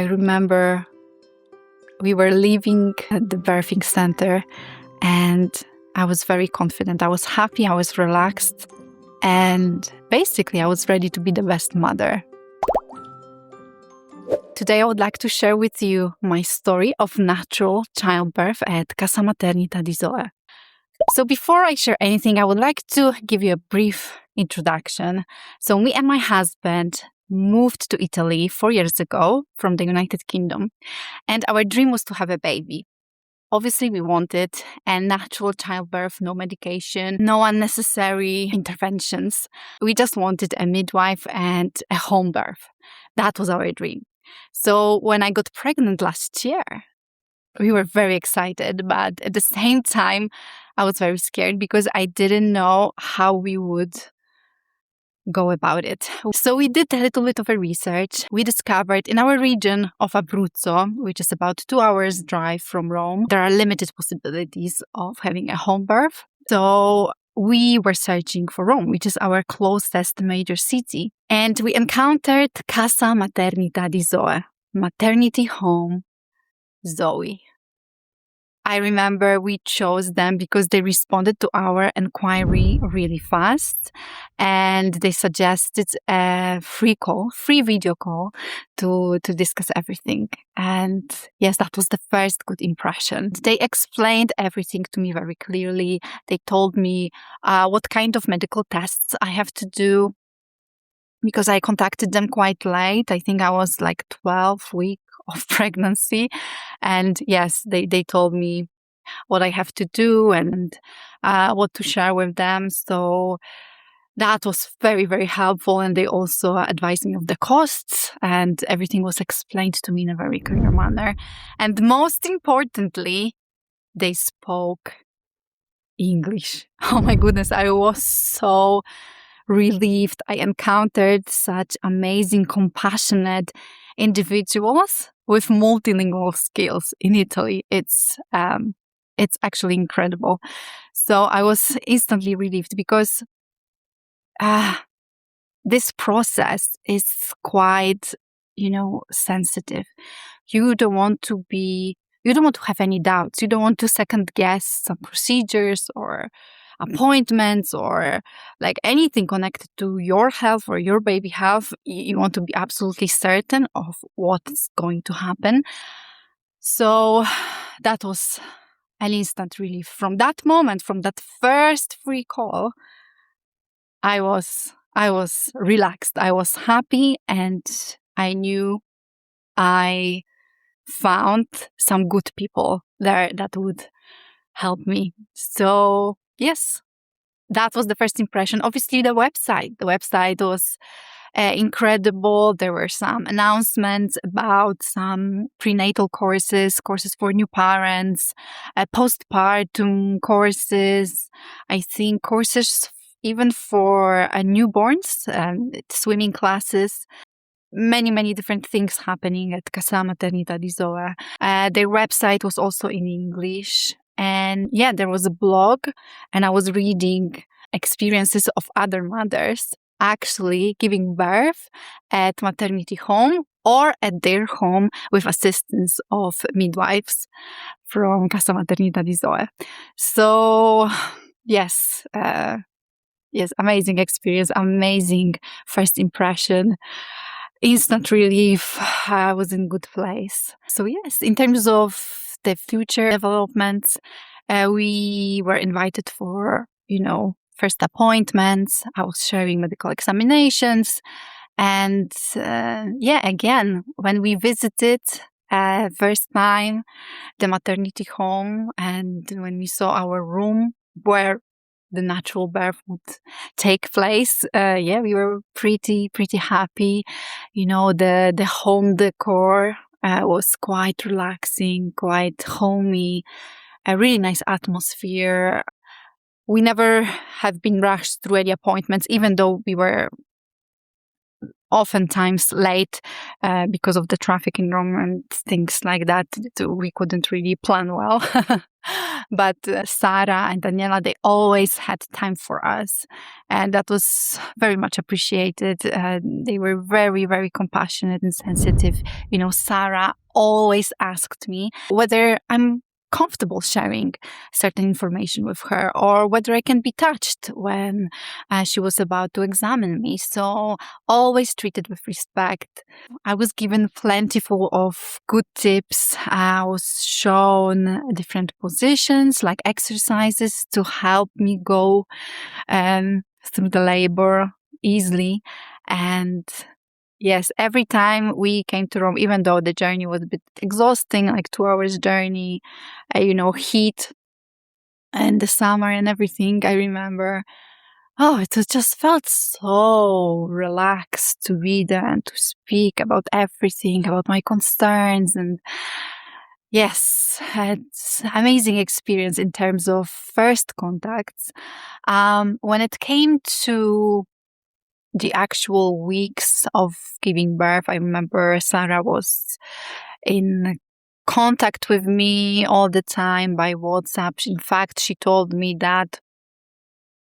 I remember we were leaving the birthing center and I was very confident. I was happy, I was relaxed, and basically I was ready to be the best mother. Today I would like to share with you my story of natural childbirth at Casa Maternità di Zoe. So before I share anything, I would like to give you a brief introduction. So me and my husband moved to Italy 4 years ago from the United Kingdom, and our dream was to have a baby. Obviously, we wanted a natural childbirth, no medication, no unnecessary interventions. We just wanted a midwife and a home birth. That was our dream. So when I got pregnant last year, we were very excited, but at the same time, I was very scared because I didn't know how we would go about it. So we did a little bit of a research. We discovered in our region of Abruzzo, which is about 2 hours drive from Rome, there are limited possibilities of having a home birth. So we were searching for Rome, which is our closest major city. And we encountered Casa Maternità di Zoe, maternity home Zoe. I remember we chose them because they responded to our inquiry really fast, and they suggested a free video call to discuss everything. And yes, that was the first good impression. They explained everything to me very clearly. They told me what kind of medical tests I have to do, because I contacted them quite late. I think I was like 12 weeks of pregnancy. And yes, they told me what I have to do and what to share with them. So that was very, very helpful. And they also advised me of the costs, and everything was explained to me in a very clear manner. And most importantly, they spoke English. Oh my goodness, I was so relieved. I encountered such amazing, compassionate individuals with multilingual skills in Italy. It's actually incredible. So I was instantly relieved because this process is quite, sensitive. You don't want to have any doubts. You don't want to second guess some procedures or appointments or like anything connected to your health or your baby health. You want to be absolutely certain of what's going to happen. So that was an instant relief. From that moment, from that first free call, I was relaxed. I was happy, and I knew I found some good people there that would help me. So yes, that was the first impression. Obviously, the website was incredible. There were some announcements about some prenatal courses for new parents, postpartum courses, I think courses even for newborns, swimming classes. Many different things happening at Casa Maternità di Zoe. Their website was also in English. And yeah, there was a blog, and I was reading experiences of other mothers actually giving birth at maternity home or at their home with assistance of midwives from Casa Maternità di Zoe. So yes, amazing experience, amazing first impression. Instant relief. I was in a good place. So yes, in terms of the future developments, we were invited for, first appointments. I was sharing medical examinations. And again, when we visited first time the maternity home, and when we saw our room where the natural birth would take place, we were pretty happy. The home decor was quite relaxing, quite homey, a really nice atmosphere. We never have been rushed through any appointments, even though we were oftentimes late because of the traffic in Rome and things like that. We couldn't really plan well. But Sara and Daniela, they always had time for us. And that was very much appreciated. They were very, very compassionate and sensitive. Sara always asked me whether I'm comfortable sharing certain information with her, or whether I can be touched when she was about to examine me. So always treated with respect. I was given plentiful of good tips. I was shown different positions, like exercises to help me go through the labor easily. And yes, every time we came to Rome, even though the journey was a bit exhausting, like 2 hours journey, heat and the summer and everything, I remember, it just felt so relaxed to be there and to speak about everything, about my concerns. And yes, it's amazing experience in terms of first contacts. When it came to the actual weeks of giving birth, I remember Sara was in contact with me all the time by WhatsApp. In fact, she told me that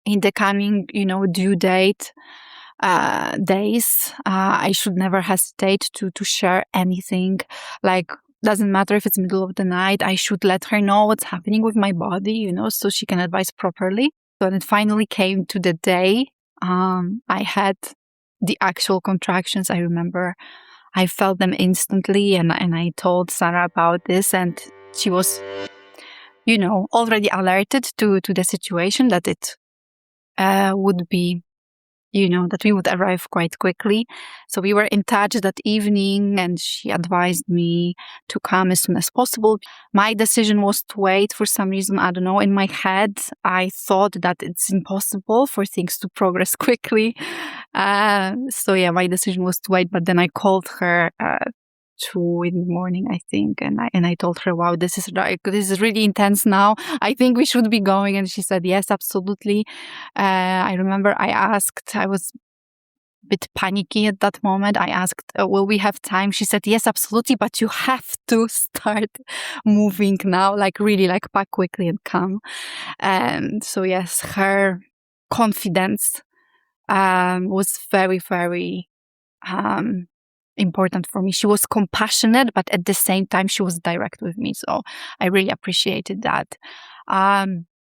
in the coming, due date days, I should never hesitate to share anything. Like, doesn't matter if it's middle of the night, I should let her know what's happening with my body, so she can advise properly. So when it finally came to the day, I had the actual contractions. I remember I felt them instantly, and I told Sara about this, and she was, already alerted to the situation, that it would be, that we would arrive quite quickly. So we were in touch that evening, and she advised me to come as soon as possible. My decision was to wait for some reason. I don't know. In my head, I thought that it's impossible for things to progress quickly. So yeah, my decision was to wait. But then I called her 2 in the morning, I think, and I told her, "Wow, this is really intense now. I think we should be going." And she said, "Yes, absolutely." I remember I was a bit panicky at that moment. I asked, "Will we have time?" She said, "Yes, absolutely, but you have to start moving now, like really, like pack quickly and come." And so yes, her confidence was very, very important for me. She was compassionate, but at the same time, she was direct with me. So I really appreciated that.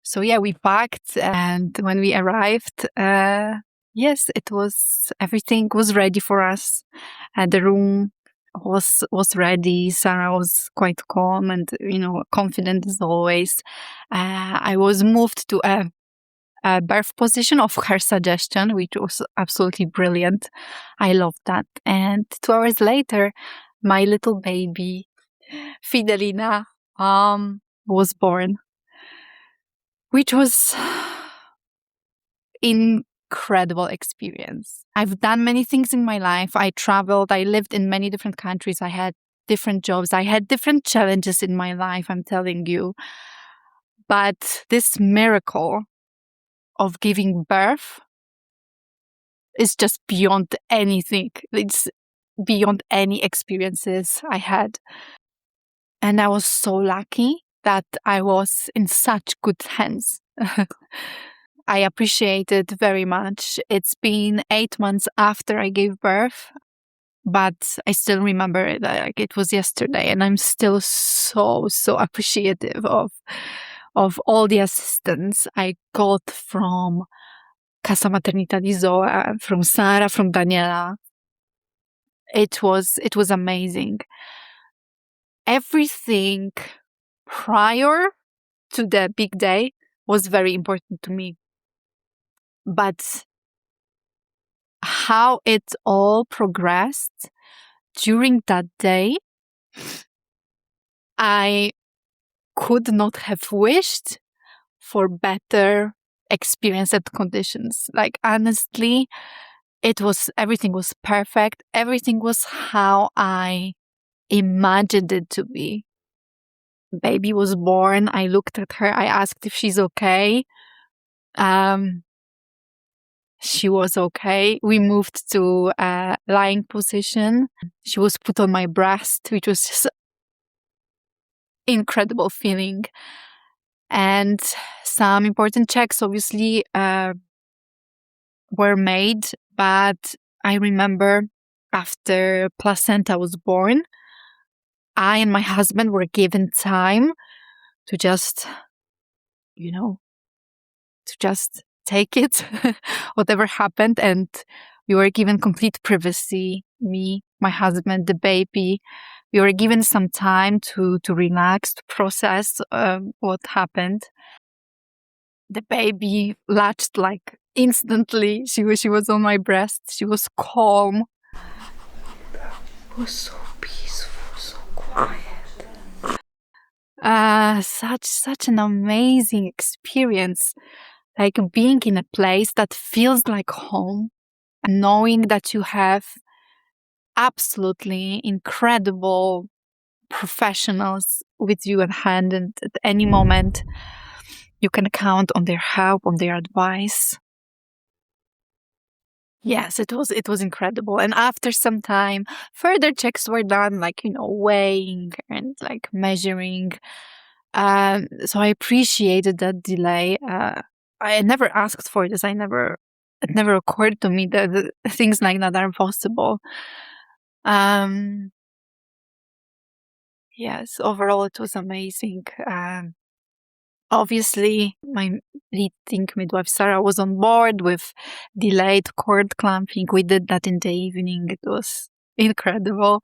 So yeah, we packed, and when we arrived, yes, everything was ready for us. The room was ready. Sara was quite calm and, confident as always. I was moved to a birth position of her suggestion, which was absolutely brilliant. I loved that. And 2 hours later, my little baby, Fidelina, was born, which was incredible experience. I've done many things in my life. I traveled, I lived in many different countries. I had different jobs. I had different challenges in my life, I'm telling you. But this miracle of giving birth is just beyond anything. It's beyond any experiences I had. And I was so lucky that I was in such good hands. I appreciate it very much. It's been 8 months after I gave birth, but I still remember it like it was yesterday, and I'm still so appreciative of all the assistance I got from Casa Maternità di Zoe, from Sara, from Daniela. It was amazing. Everything prior to the big day was very important to me. But how it all progressed during that day, I could not have wished for better experience and conditions. Like, honestly, everything was perfect. Everything was how I imagined it to be. Baby was born. I looked at her. I asked if she's okay. She was okay. We moved to a lying position. She was put on my breast, which was just incredible feeling. And some important checks obviously were made, but I remember after placenta was born, I and my husband were given time to just, to just take it, whatever happened. And we were given complete privacy, me, my husband, the baby. We were given some time to relax, to process what happened. The baby latched like instantly. She was on my breast. She was calm. It was so peaceful, so quiet. Such an amazing experience. Like being in a place that feels like home, and knowing that you have absolutely incredible professionals with you at hand, and at any moment you can count on their help, on their advice. Yes, it was incredible. And after some time, further checks were done, like, weighing and like measuring. So I appreciated that delay. I never asked for this. It never occurred to me that things like that are possible. Yes, overall it was amazing. Obviously, my leading midwife Sara was on board with delayed cord clamping. We did that in the evening. It was incredible.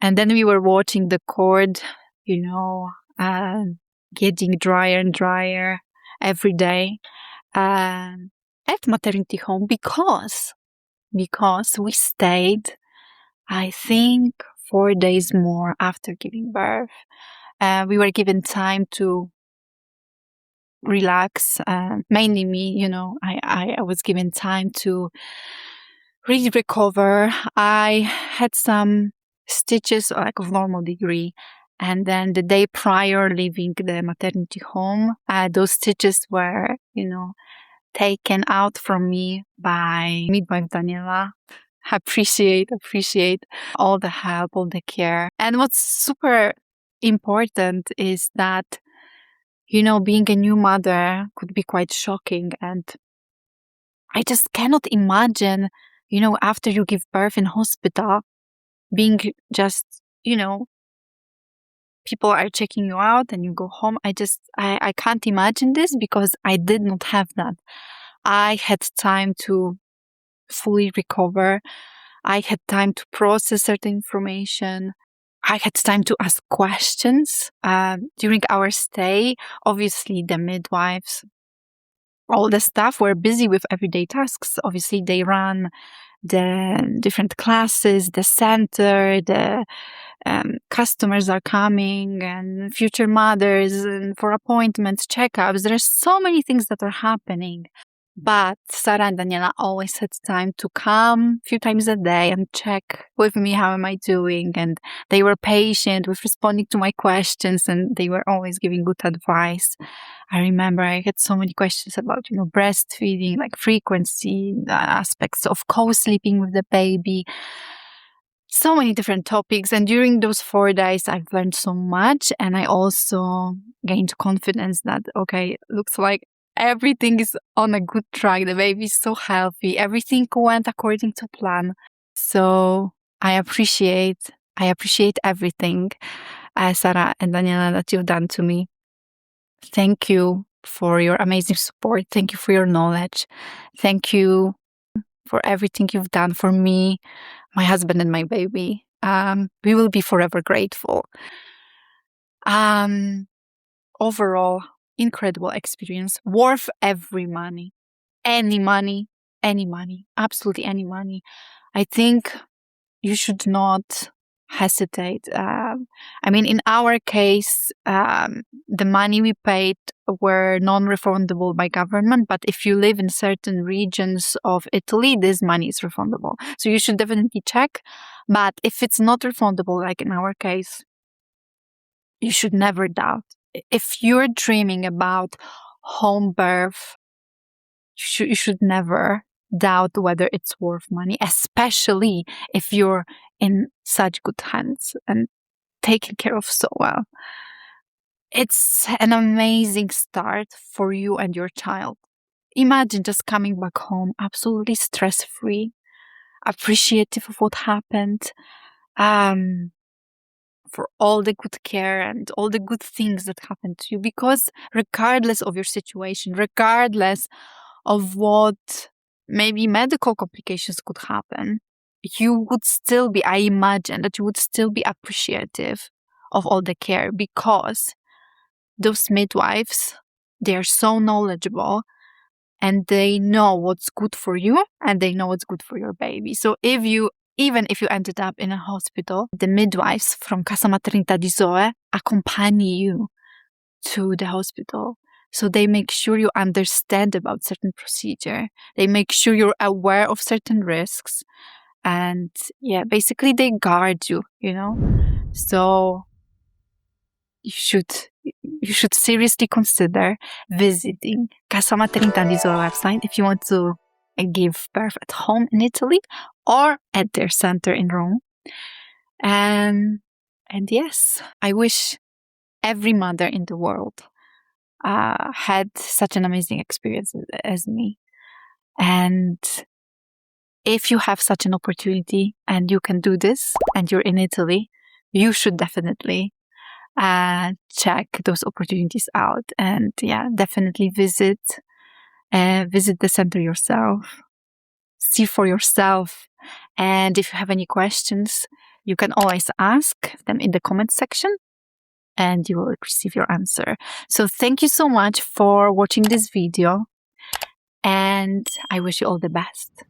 And then we were watching the cord, getting drier and drier every day at maternity home because we stayed, I think, 4 days more after giving birth. We were given time to relax, mainly me, I was given time to really recover. I had some stitches like of normal degree, and then the day prior leaving the maternity home, those stitches were, taken out from me by midwife Daniela. Appreciate all the help, all the care. And what's super important is that, being a new mother could be quite shocking. And I just cannot imagine, after you give birth in hospital, being just, people are checking you out and you go home. I can't imagine this because I did not have that. I had time to fully recover. I had time to process certain information. I had time to ask questions during our stay. Obviously, the midwives, all the staff were busy with everyday tasks. Obviously, they run the different classes, the center, the customers are coming, and future mothers, and for appointments, checkups. There are so many things that are happening. But Sara and Daniela always had time to come a few times a day and check with me, how am I doing? And they were patient with responding to my questions, and they were always giving good advice. I remember I had so many questions about, breastfeeding, like frequency, aspects of co-sleeping with the baby. So many different topics. And during those 4 days, I've learned so much. And I also gained confidence that, okay, looks like everything is on a good track. The baby is so healthy. Everything went according to plan. So I appreciate everything, Sara and Daniela, that you've done to me. Thank you for your amazing support. Thank you for your knowledge. Thank you for everything you've done for me, my husband, and my baby. We will be forever grateful. Overall, incredible experience, worth every money, any money, absolutely any money. I think you should not hesitate. In our case, the money we paid were non-refundable by government, but if you live in certain regions of Italy, this money is refundable. So you should definitely check. But if it's not refundable, like in our case, you should never doubt. If you're dreaming about home birth, you should never doubt whether it's worth money, especially if you're in such good hands and taken care of so well. It's an amazing start for you and your child. Imagine just coming back home absolutely stress-free, appreciative of what happened, for all the good care and all the good things that happened to you. Because regardless of your situation, regardless of what maybe medical complications could happen, you would still be, I imagine that you would still be appreciative of all the care, because those midwives, they are so knowledgeable and they know what's good for you and they know what's good for your baby. So even if you ended up in a hospital, the midwives from Casa Maternità di Zoe accompany you to the hospital. So they make sure you understand about certain procedure. They make sure you're aware of certain risks. And yeah, basically they guard you, So you should seriously consider visiting Casa Maternità di Zoe website if you want to give birth at home in Italy or at their center in Rome. And yes, I wish every mother in the world had such an amazing experience as me. And if you have such an opportunity and you can do this and you're in Italy, you should definitely check those opportunities out. And yeah, definitely visit the center yourself. See for yourself. And if you have any questions, you can always ask them in the comment section and you will receive your answer. So thank you so much for watching this video and I wish you all the best.